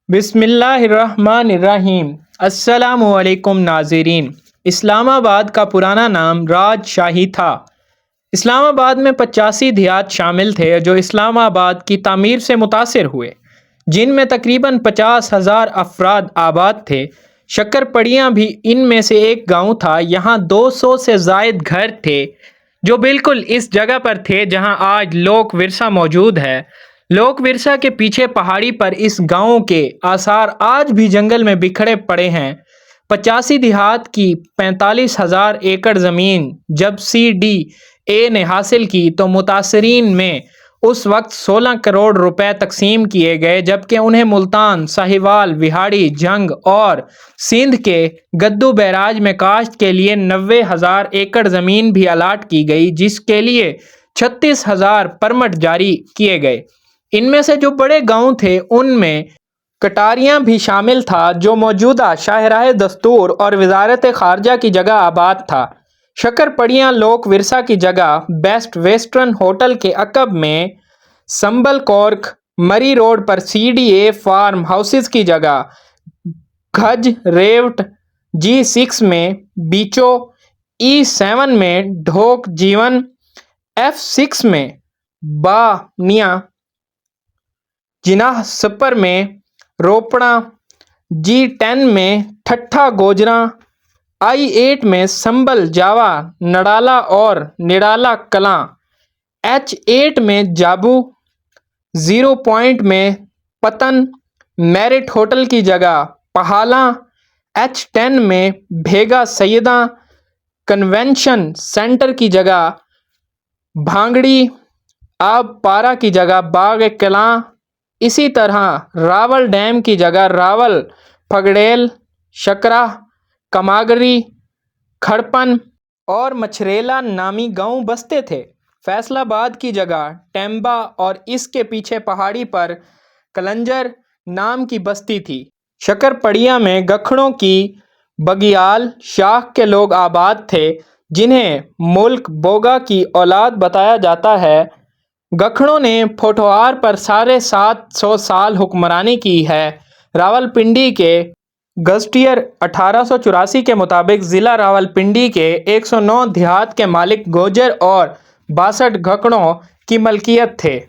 بسم اللہ الرحمن الرحیم۔ السلام علیکم ناظرین۔ اسلام آباد کا پرانا نام راج شاہی تھا۔ اسلام آباد میں 85 دیہات شامل تھے جو اسلام آباد کی تعمیر سے متاثر ہوئے، جن میں تقریباً 50,000 افراد آباد تھے۔ شکر پڑیاں بھی ان میں سے ایک گاؤں تھا۔ یہاں 200 سے زائد گھر تھے جو بالکل اس جگہ پر تھے جہاں آج لوک ورثہ موجود ہے۔ لوک ورثہ کے پیچھے پہاڑی پر اس گاؤں کے آثار آج بھی جنگل میں بکھرے پڑے ہیں۔ 85 دیہات کی 45,000 ایکڑ زمین جب CDA نے حاصل کی تو متاثرین میں اس وقت 16 کروڑ روپے تقسیم کیے گئے، جبکہ انہیں ملتان، ساہیوال، وہاڑی، جنگ اور سندھ کے گدو بیراج میں کاشت کے لیے 90,000 ایکڑ زمین بھی الاٹ کی گئی، جس کے لیے 36,000 پرمٹ جاری کیے گئے۔ ان میں سے جو بڑے گاؤں تھے ان میں کٹاریاں بھی شامل تھا جو موجودہ شاہراہ دستور اور وزارت خارجہ کی جگہ آباد تھا۔ شکر پڑیاں لوک ورثہ کی جگہ بیسٹ ویسٹرن ہوٹل کے عقب میں سنبل کورک مری روڈ پر CDA فارم ہاؤسز کی جگہ گھج ریوٹ G6 میں بیچو E7 میں ڈھوک جیون F6 میں بانیا جناح سپر میں روپڑا G10 میں ٹھٹھا گوجراں I8 میں سنبل جاوا نڈالا اور نڈالا کلاں H8 میں جابو 0 پوائنٹ میں پتن میرٹ ہوٹل کی جگہ پہالاں H10 میں بھیگا سیداں کنونشن سینٹر کی جگہ بھانگڑی آب پارا کی جگہ باغ کلاں، اسی طرح راول ڈیم کی جگہ راول پھگڑیل، شکرہ، کماگری، کھڑپن اور مچھریلا نامی گاؤں بستے تھے۔ فیصل آباد کی جگہ ٹیمبا اور اس کے پیچھے پہاڑی پر کلنجر نام کی بستی تھی۔ شکر پڑیاں میں گکھڑوں کی بگیال شاخ کے لوگ آباد تھے جنہیں ملک بوگا کی اولاد بتایا جاتا ہے۔ گکھڑوں نے پوٹھوہار پر 750 سال حکمرانی کی ہے۔ راولپنڈی کے گزٹیئر 1884 کے مطابق ضلع راولپنڈی کے 109 دیہات کے مالک گوجر اور 62 گکھڑوں کی ملکیت تھے۔